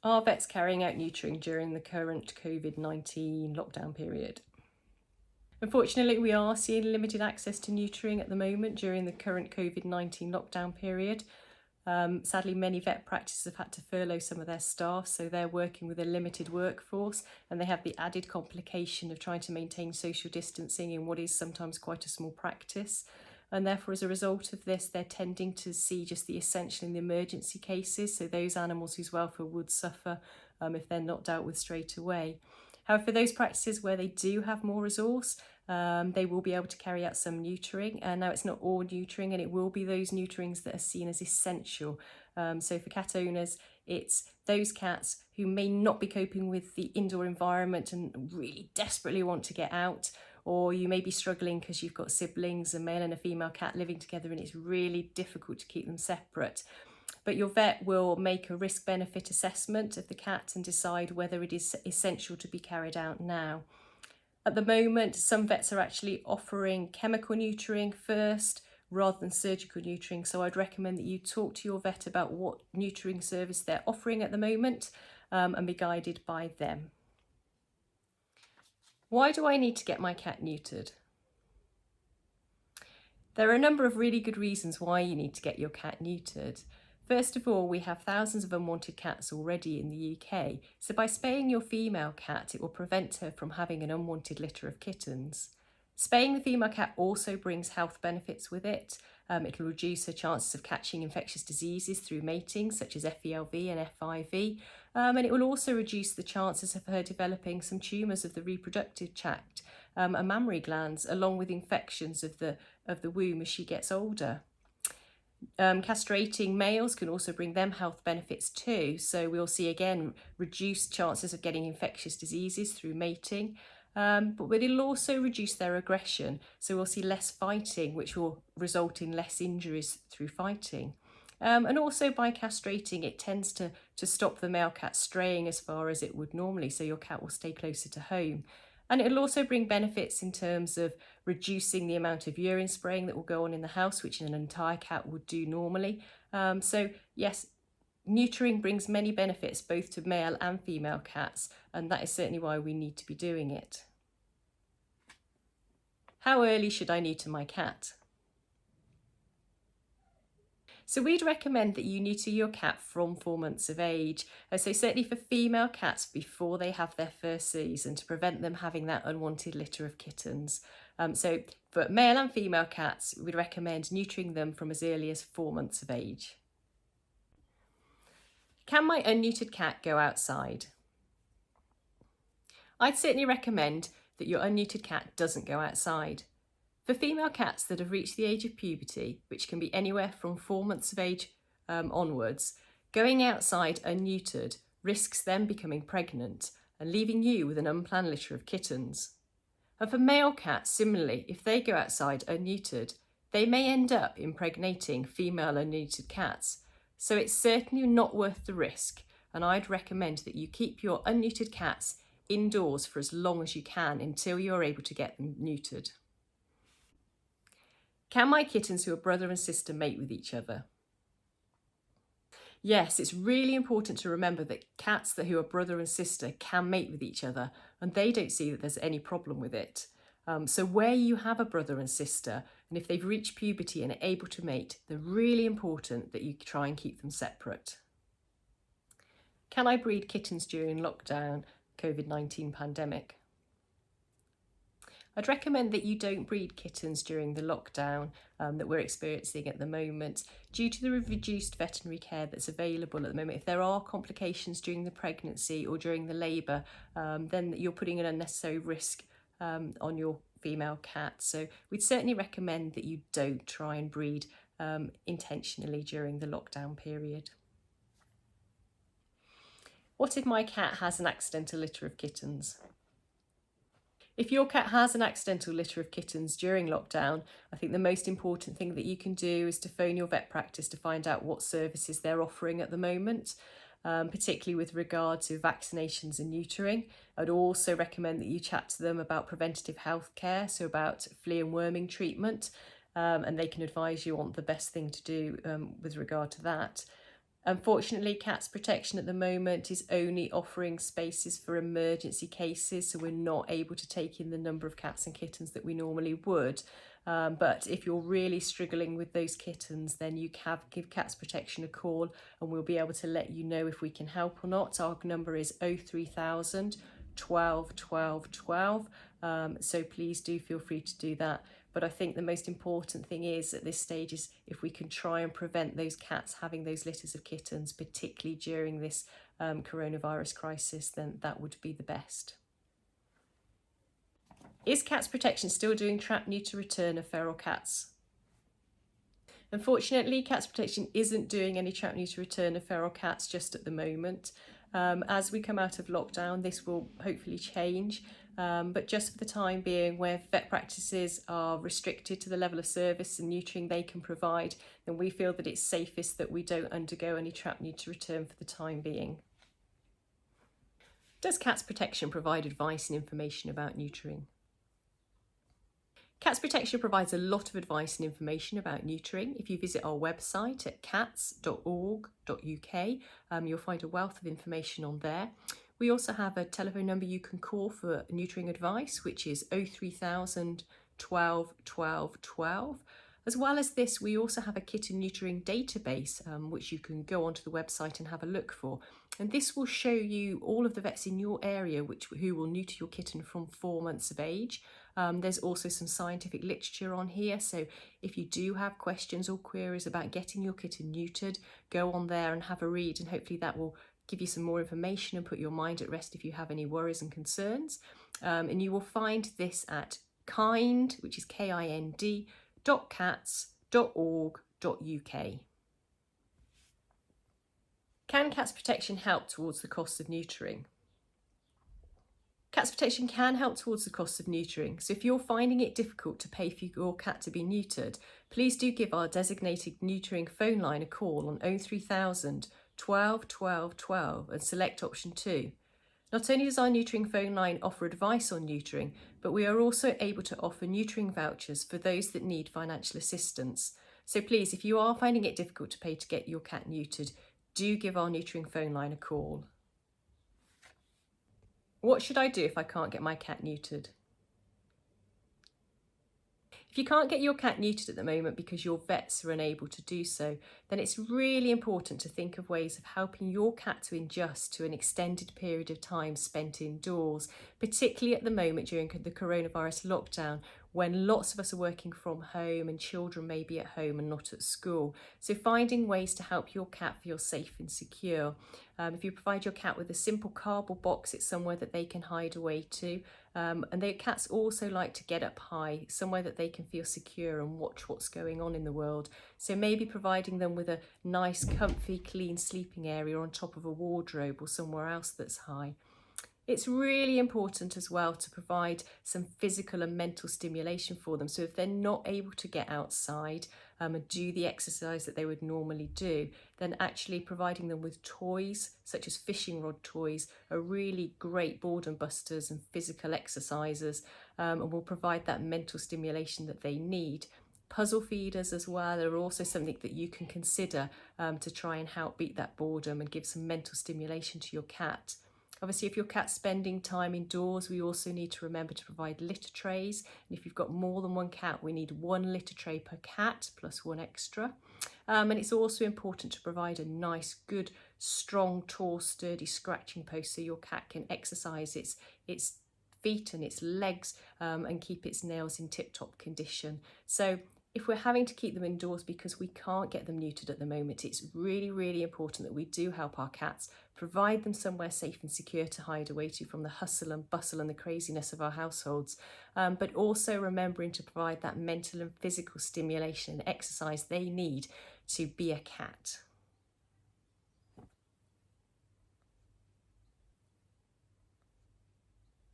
Are vets carrying out neutering during the current COVID-19 lockdown period? Unfortunately, we are seeing limited access to neutering at the moment during the current COVID-19 lockdown period. Sadly, many vet practices have had to furlough some of their staff, so they're working with a limited workforce, and they have the added complication of trying to maintain social distancing in what is sometimes quite a small practice. And therefore, as a result of this, they're tending to see just the essential in the emergency cases, so those animals whose welfare would suffer if they're not dealt with straight away. However, for those practices where they do have more resource, they will be able to carry out some neutering. Now, it's not all neutering, and it will be those neuterings that are seen as essential. So for cat owners, it's those cats who may not be coping with the indoor environment and really desperately want to get out, or you may be struggling because you've got siblings, a male and a female cat living together, and it's really difficult to keep them separate. But your vet will make a risk-benefit assessment of the cat and decide whether it is essential to be carried out now. At the moment, some vets are actually offering chemical neutering first rather than surgical neutering, so I'd recommend that you talk to your vet about what neutering service they're offering at the moment and be guided by them. Why do I need to get my cat neutered? There are a number of really good reasons why you need to get your cat neutered. First of all, we have thousands of unwanted cats already in the UK, so by spaying your female cat, it will prevent her from having an unwanted litter of kittens. Spaying the female cat also brings health benefits with it. It will reduce her chances of catching infectious diseases through mating, such as FELV and FIV, and it will also reduce the chances of her developing some tumours of the reproductive tract and mammary glands, along with infections of the womb as she gets older. Castrating males can also bring them health benefits too, so we'll see again reduced chances of getting infectious diseases through mating, but it'll also reduce their aggression, so we'll see less fighting, which will result in less injuries through fighting. And also by castrating, it tends to stop the male cat straying as far as it would normally, so your cat will stay closer to home. And it'll also bring benefits in terms of reducing the amount of urine spraying that will go on in the house, which an entire cat would do normally. So yes, neutering brings many benefits both to male and female cats, and that is certainly why we need to be doing it. How early should I neuter my cat? So we'd recommend that you neuter your cat from 4 months of age. So certainly for female cats before they have their first season, to prevent them having that unwanted litter of kittens. So for male and female cats, we'd recommend neutering them from as early as 4 months of age. Can my unneutered cat go outside? I'd certainly recommend that your unneutered cat doesn't go outside. For female cats that have reached the age of puberty, which can be anywhere from 4 months of age onwards, going outside unneutered risks them becoming pregnant and leaving you with an unplanned litter of kittens. And for male cats, similarly, if they go outside unneutered, they may end up impregnating female unneutered cats. So it's certainly not worth the risk, and I'd recommend that you keep your unneutered cats indoors for as long as you can until you're able to get them neutered. Can my kittens who are brother and sister mate with each other? Yes, it's really important to remember that cats who are brother and sister can mate with each other, and they don't see that there's any problem with it. So where you have a brother and sister, and if they've reached puberty and are able to mate, they're really important that you try and keep them separate. Can I breed kittens during lockdown, COVID-19 pandemic? I'd recommend that you don't breed kittens during the lockdown that we're experiencing at the moment, due to the reduced veterinary care that's available at the moment. If there are complications during the pregnancy or during the labour, then you're putting an unnecessary risk on your female cat. So we'd certainly recommend that you don't try and breed intentionally during the lockdown period. What if my cat has an accidental litter of kittens? If your cat has an accidental litter of kittens during lockdown, I think the most important thing that you can do is to phone your vet practice to find out what services they're offering at the moment, particularly with regard to vaccinations and neutering. I'd also recommend that you chat to them about preventative health care, so about flea and worming treatment, and they can advise you on the best thing to do with regard to that. Unfortunately, Cats Protection at the moment is only offering spaces for emergency cases, so we're not able to take in the number of cats and kittens that we normally would. But if you're really struggling with those kittens, then you can give Cats Protection a call and we'll be able to let you know if we can help or not. Our number is 03000 12 12 12. So please do feel free to do that. But I think the most important thing is at this stage is if we can try and prevent those cats having those litters of kittens, particularly during this coronavirus crisis, then that would be the best. Is Cats Protection still doing trap, neuter, return of feral cats? Unfortunately, Cats Protection isn't doing any trap, neuter, return of feral cats just at the moment. As we come out of lockdown, this will hopefully change. But just for the time being, where vet practices are restricted to the level of service and neutering they can provide, then we feel that it's safest that we don't undergo any trap, neuter, return for the time being. Does Cats Protection provide advice and information about neutering? Cats Protection provides a lot of advice and information about neutering. If you visit our website at cats.org.uk, you'll find a wealth of information on there. We also have a telephone number you can call for neutering advice, which is 03000 12 12 12. As well as this, we also have a kitten neutering database, which you can go onto the website and have a look for. And this will show you all of the vets in your area who will neuter your kitten from 4 months of age. There's also some scientific literature on here, so if you do have questions or queries about getting your kitten neutered, go on there and have a read, and hopefully that will give you some more information and put your mind at rest if you have any worries and concerns. And you will find this at kind, which is kind.cats.org.uk. Can Cats Protection help towards the cost of neutering? Cats Protection can help towards the cost of neutering, so if you're finding it difficult to pay for your cat to be neutered, please do give our designated neutering phone line a call on 03000 12 12 12 and select option 2. Not only does our neutering phone line offer advice on neutering, but we are also able to offer neutering vouchers for those that need financial assistance. So please, if you are finding it difficult to pay to get your cat neutered, do give our neutering phone line a call. What should I do if I can't get my cat neutered? If you can't get your cat neutered at the moment because your vets are unable to do so, then it's really important to think of ways of helping your cat to adjust to an extended period of time spent indoors, particularly at the moment during the coronavirus lockdown, when lots of us are working from home and children may be at home and not at school. So finding ways to help your cat feel safe and secure. If you provide your cat with a simple cardboard box, it's somewhere that they can hide away to. And their cats also like to get up high, somewhere that they can feel secure and watch what's going on in the world. So maybe providing them with a nice, comfy, clean sleeping area on top of a wardrobe or somewhere else that's high. It's really important as well to provide some physical and mental stimulation for them. So if they're not able to get outside and do the exercise that they would normally do, then actually providing them with toys, such as fishing rod toys, are really great boredom busters and physical exercises, and will provide that mental stimulation that they need. Puzzle feeders as well are also something that you can consider to try and help beat that boredom and give some mental stimulation to your cat. Obviously, if your cat's spending time indoors, we also need to remember to provide litter trays. And if you've got more than one cat, we need 1 litter tray per cat plus 1 extra. And it's also important to provide a nice, good, strong, tall, sturdy scratching post so your cat can exercise its feet and its legs and keep its nails in tip-top condition. So if we're having to keep them indoors because we can't get them neutered at the moment, it's really, really important that we do help our cats, provide them somewhere safe and secure to hide away to from the hustle and bustle and the craziness of our households, but also remembering to provide that mental and physical stimulation and exercise they need to be a cat.